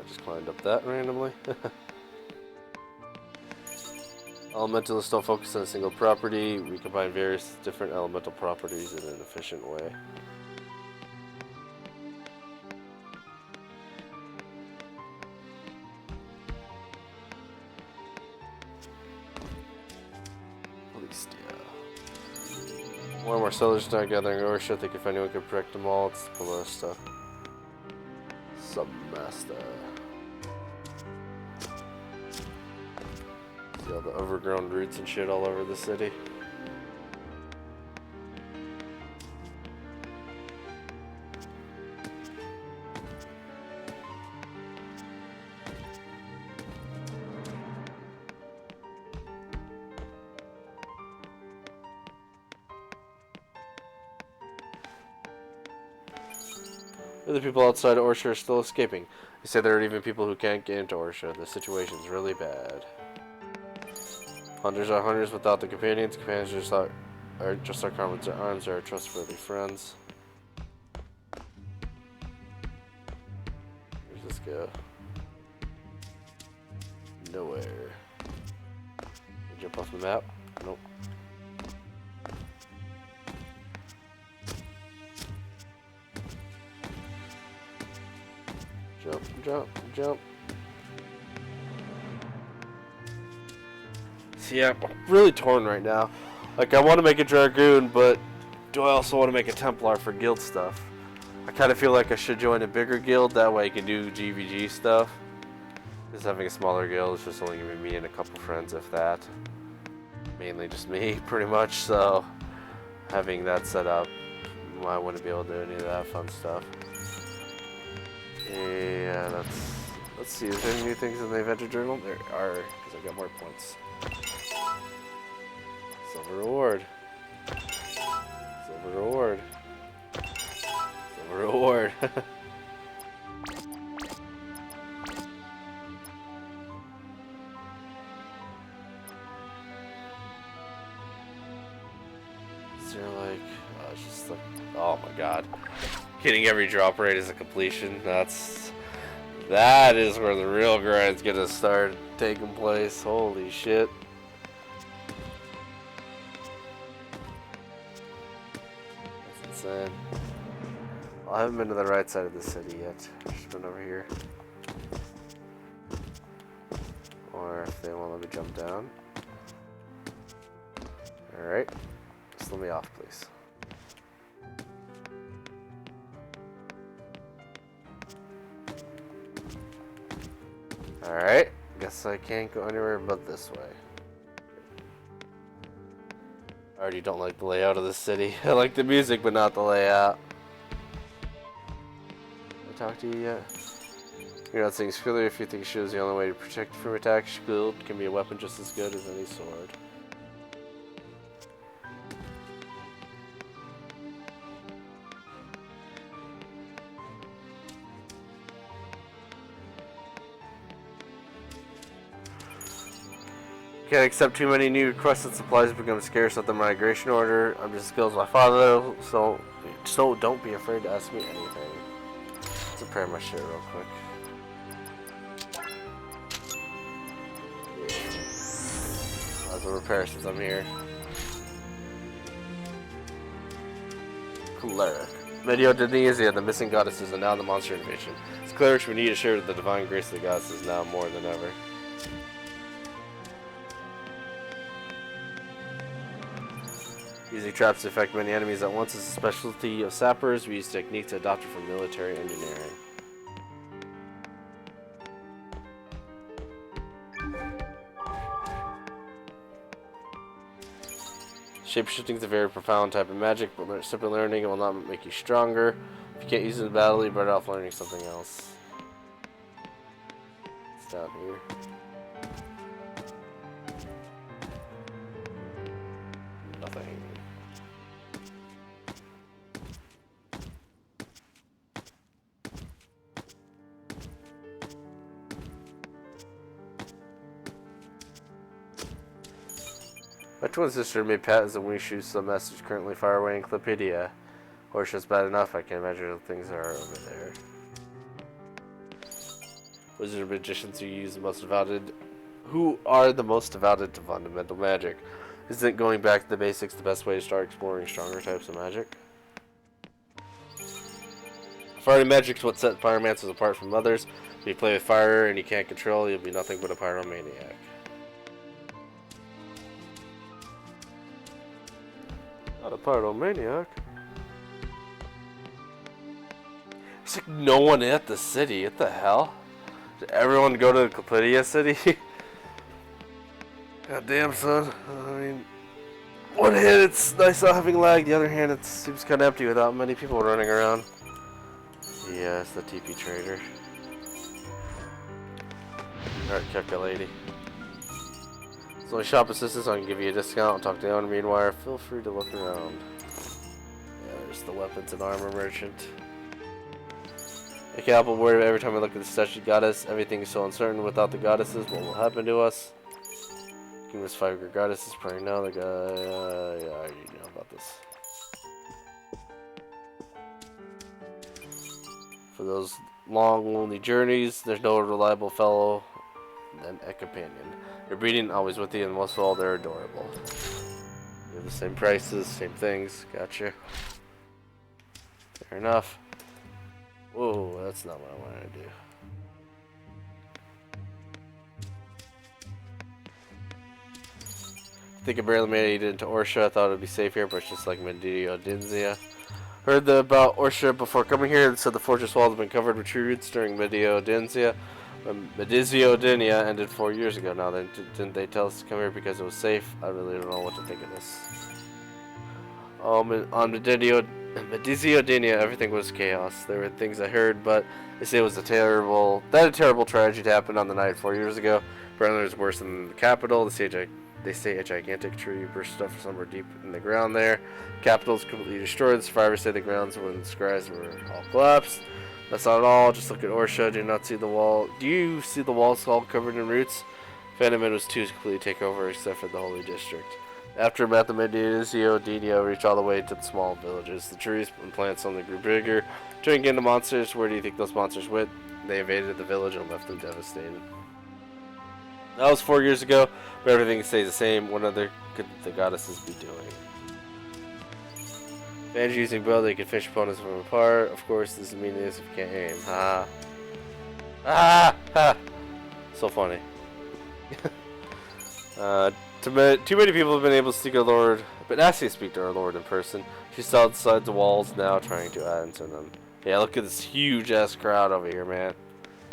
just climbed up that randomly. Elementalists don't focus on a single property. We combine various different elemental properties in an efficient way. More and more settlers start gathering Orsha. Think if anyone can protect them all, it's Ballista. Submaster. See all the overgrown roots and shit all over the city. The people outside of Orsha are still escaping. They say there are even people who can't get into Orsha. The situation's really bad. Hunters are hunters without the companions. Companions are just our comrades at arms. Are our trustworthy friends. Where's this go? Nowhere. Jump off the map? Nope. Jump, jump, jump. See, I'm really torn right now. Like, I want to make a Dragoon, but do I also want to make a Templar for guild stuff? I kind of feel like I should join a bigger guild, that way I can do GvG stuff. Just having a smaller guild is just only giving me and a couple friends, if that. Mainly just me, pretty much, so having that set up, I wouldn't be able to do any of that fun stuff. Yeah, let's see, is there any new things in the adventure journal? There are, because I've got more points. Silver reward. Silver reward. Silver reward. Is there like, it's just like, oh my god. Hitting every drop rate is a completion. That is where the real grind's gonna start taking place. Holy shit. That's insane. Well, I haven't been to the right side of the city yet. I've just been over here. Or if they won't let me jump down. Alright. Just let me off, please. Alright, guess I can't go anywhere but this way. I already don't like the layout of the city. I like the music, but not the layout. Did I talk to you yet? You're not saying clearly if you think shield is the only way to protect you from attack. Shield can be a weapon just as good as any sword. Can't accept too many new requested supplies become scarce at the migration order. I'm just as skilled as my father, so don't be afraid to ask me anything. Let's repair my shit real quick. Might as well repair since I'm here. Cleric. Medio Denizia, the missing goddesses, and now the monster invasion. As clerics, we need to share the divine grace of the goddesses now more than ever. Using traps to affect many enemies at once is a specialty of sappers. We use techniques adopted from military engineering. Shapeshifting is a very profound type of magic, but simply learning it will not make you stronger. If you can't use it in battle, you're better off learning something else. It's down here. Nothing. My twin sister made Pat as a wing shoot some message currently far away in Clipedia. Orsha's bad enough, I can't imagine how things are over there. Wizards and magicians who are the most devoted to fundamental magic. Isn't going back to the basics the best way to start exploring stronger types of magic? Fire magic's what sets pyromancers apart from others. If you play with fire and you can't control, you'll be nothing but a pyromaniac. Not a pyromaniac. There's like no one at the city. What the hell? Did everyone go to the Capitia city? God damn, son. I mean, one hand it's nice not having lag, the other hand it seems kind of empty without many people running around. Yeah, it's the TP trader. Alright, calculate. It's only shop assistants, so I can give you a discount. I'll talk to the owner. Meanwhile, feel free to look around. Yeah, there's the weapons and armor merchant. I can't help but worry every time I look at the statue goddess. Everything is so uncertain. Without the goddesses, what will happen to us? Give us 5 great goddesses praying now. The guy, yeah, I already know about this. For those long, lonely journeys, there's no reliable fellow than a companion. They're breeding, always with you, and most of all, they're adorable. You have the same prices, same things. Gotcha. Fair enough. Whoa, that's not what I wanted to do. I think I barely made it into Orsha. I thought it would be safe here, but it's just like Mediodanzia. Heard about Orsha before coming here. It said the fortress walls have been covered with tree roots during Mediodanzia. Mediodanzia ended 4 years ago now. Then didn't they tell us to come here because it was safe? I really don't know what to think of this. On Mediodanzia, everything was chaos. There were things I heard, but they say it was a terrible tragedy happened on the night 4 years ago. Apparently it was worse than the capital. They say a gigantic tree burst up somewhere deep in the ground there. Capital is completely destroyed. The survivors say the grounds where the skies were all collapsed. That's not all. Just look at Orsha. Do not see the wall. Do you see the walls all covered in roots? Phantom was too to completely take over except for the Holy District. After Mediodanzia reached all the way to the small villages. The trees and plants only grew bigger. Turning into monsters. Where do you think those monsters went? They invaded the village and left them devastated. That was 4 years ago, but everything stays the same. What other could the goddesses be doing? Fans using bow, they can fish opponents from apart. Of course, this is meaningless if you can't aim. Ha! Ah! Ha! So funny. Too many people have been able to speak our Lord, but actually speak to our Lord in person. She's outside the walls now, trying to answer them. Yeah, look at this huge ass crowd over here, man.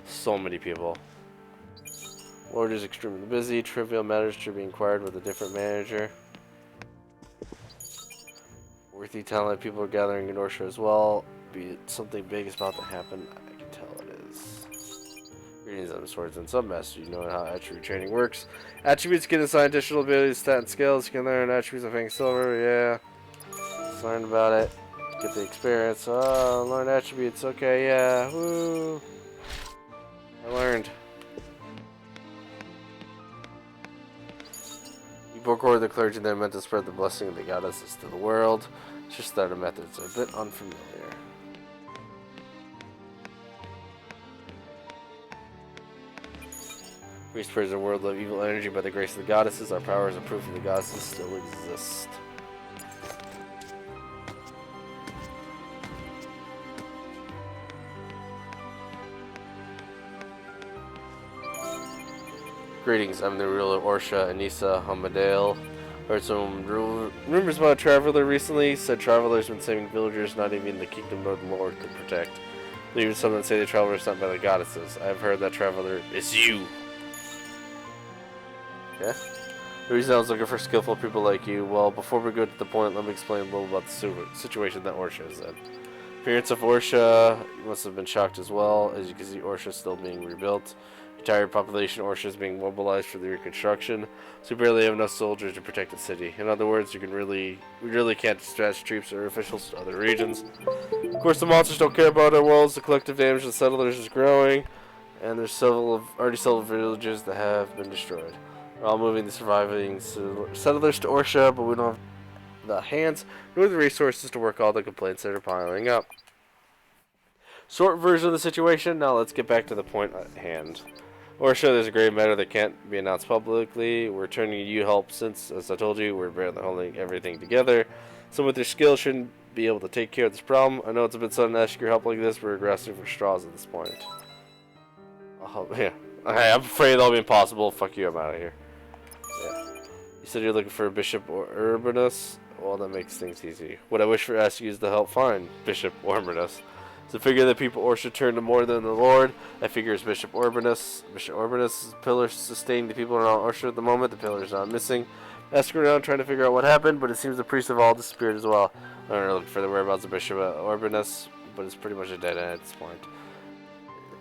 So many people. Lord is extremely busy. Trivial matters should be inquired with a different manager. Worthy, talented people are gathering in Orsha as well. Be it something big is about to happen. I can tell it is. Greetings on swords and submaster. You know how attribute training works. Attributes get assigned additional abilities, stat, and skills. You can learn attributes of Fang Silver. Yeah. Let's learn about it. Get the experience. Oh, learn attributes. Okay, yeah. Woo. I learned. Before the clergy then meant to spread the blessing of the goddesses to the world. It's just that the methods are a bit unfamiliar. We spread a world of evil energy by the grace of the goddesses. Our powers are proof of the goddesses still exist. Greetings, I'm the ruler of Orsha, Anissa Hamadale. Heard some rumors about a traveler recently. Said travelers been saving villagers not even the kingdom of the Lord could protect. Even some that say the traveler is sent by the goddesses. I have heard that traveler is you. Yeah? The reason I was looking for skillful people like you, well, before we go to the point, let me explain a little about the situation that Orsha is in. Appearance of Orsha, you must have been shocked as well. As you can see, Orsha is still being rebuilt. Entire population of Orsha is being mobilized for the reconstruction, so we barely have enough soldiers to protect the city. In other words, we really can't dispatch troops or officials to other regions. Of course, the monsters don't care about our worlds. The collective damage to the settlers is growing, and there's already several villages that have been destroyed. We're all moving the surviving settlers to Orsha, but we don't have the hands nor the resources to work all the complaints that are piling up. Short version of the situation. Now let's get back to the point at hand. Orsha, there's a grave matter that can't be announced publicly. We're turning to you help since, as I told you, we're barely holding everything together. Someone with your skill shouldn't be able to take care of this problem. I know it's a bit sudden to ask your help like this. We're grasping for straws at this point. Oh, yeah. Okay, I'm afraid that'll be impossible. Fuck you, I'm out of here. Yeah. You said you're looking for Bishop Urbanus? Well, that makes things easy. What I wish for ask you is to help find Bishop Urbanus. So figure that people Orsha turn to more than the Lord. I figure it's Bishop Urbanus. Bishop Urbanus' pillar sustaining the people around Orsha at the moment. The pillar is not missing. Asking around trying to figure out what happened, but it seems the priests have all disappeared as well. I don't know looking for the whereabouts of Bishop Urbanus, but it's pretty much a dead end at this point.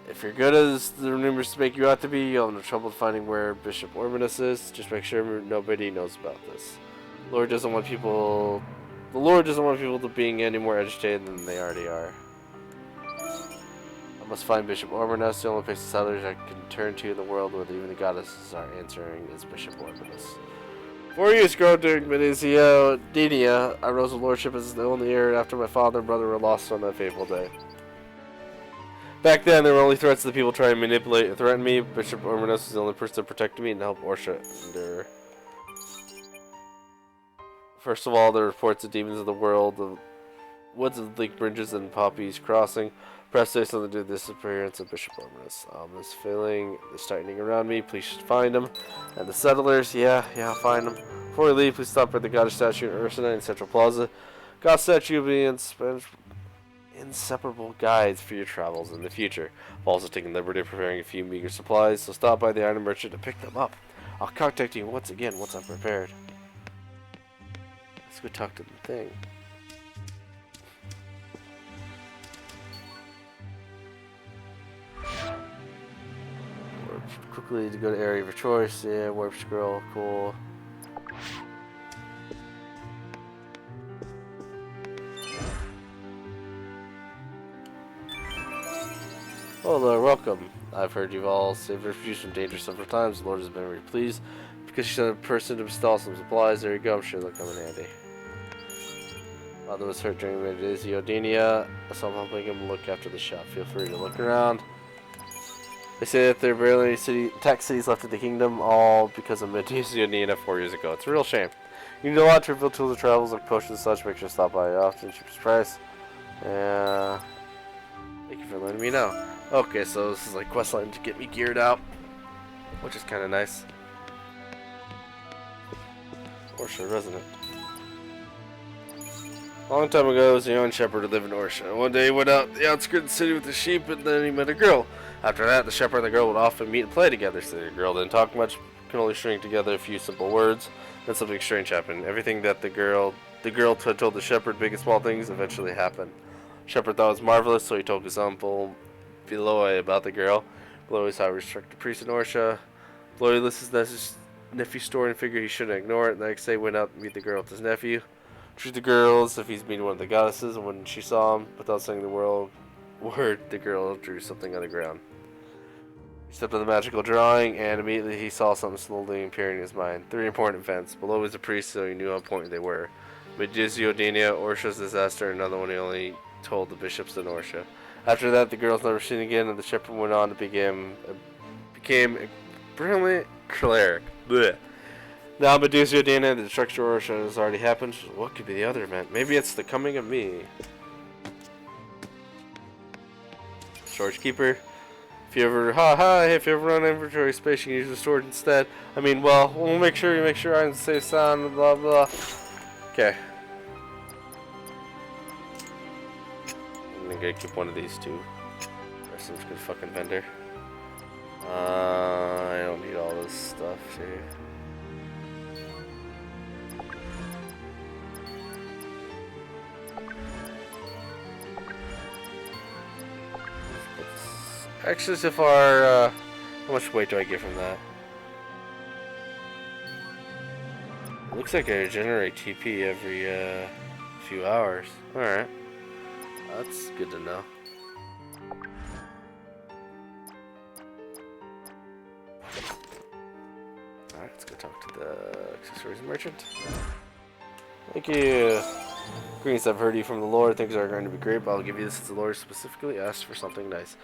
If you're good as the rumors make you out to be, you'll have no trouble finding where Bishop Urbanus is. Just make sure nobody knows about this. The Lord doesn't want people to being any more agitated than they already are. I must find Bishop Urbanus. The only place of settlers I can turn to in the world where even the goddesses are answering is Bishop Urbanus. 4 years ago, during Medizio Dinia, I rose to lordship as the only heir after my father and brother were lost on that fateful day. Back then, there were only threats to the people trying to manipulate and threaten me. Bishop Urbanus was the only person that protected me and helped Orsha endure. First of all, the reports of demons of the world, the woods of Lake Bridges and Poppy's Crossing. Perhaps there's something to do with the disappearance of Bishop Urbanus. This feeling is tightening around me. Please find him. And the settlers, yeah, I'll find them. Before we leave, please stop at the goddess statue in Ursina in Central Plaza. Goddess statue will be inseparable guides for your travels in the future. I've also taken the liberty of preparing a few meager supplies, so stop by the item merchant to pick them up. I'll contact you once I'm prepared. Let's go talk to the thing. Quickly to go to area of your choice. Yeah, warp scroll, cool. Hello, welcome. I've heard you've all saved refugees from danger several times. The Lord has been very pleased because you sent a person to install some supplies. There you go. I'm sure they'll come in handy. Father was hurt during Medizio Dinia, so I'm helping him look after the shop. Feel free to look around. They say that there are barely any tax cities left in the kingdom, all because of Medizio Dinia 4 years ago. It's a real shame. You need a lot of trivial tools of travels like potions and such. Make sure to stop by often. Cheapest price. Thank you for letting me know. Okay, so this is like questline to get me geared out, which is kind of nice. Orsha, isn't it? A long time ago, there was a young shepherd who lived in Orsha. One day he went out the outskirts of the city with the sheep, and then he met a girl. After that, the shepherd and the girl would often meet and play together. So the girl didn't talk much, could only string together a few simple words. Then something strange happened. Everything that the girl had told the shepherd, big and small things, eventually happened. Shepherd thought it was marvelous, so he told his uncle Beloy about the girl. Beloy saw a restricted priest in Orsha. Beloy listens to his nephew's story and figured he shouldn't ignore it. The next day, he went out to meet the girl with his nephew. Treat the girl as if he's meeting one of the goddesses, and when she saw him, without saying the word, the girl drew something on the ground. He stepped on the magical drawing, and immediately he saw something slowly appearing in his mind. 3 important events. Below was a priest, so he knew how important they were. Medizio Dinia, Orsha's disaster, and another one he only told the bishops in Orsha. After that, the girl's never seen again, and the shepherd went on to became a brilliant cleric. Blech. Now, Medizio Dinia, the destruction of Orsha has already happened. What could be the other event? Maybe it's the coming of me. Storage keeper. If you ever run inventory space, you can use the storage instead. I mean, well, we'll make sure I'm safe sound, blah blah. Okay. I'm gonna keep one of these two. There's some good fucking vendor. I don't need all this stuff here. Actually, so far, how much weight do I get from that? It looks like I regenerate TP every few hours. Alright. That's good to know. Alright, let's go talk to the accessories merchant. Thank you. Greetings, I've heard you from the Lord. Things are going to be great, but I'll give you this as the Lord specifically asked for something nice.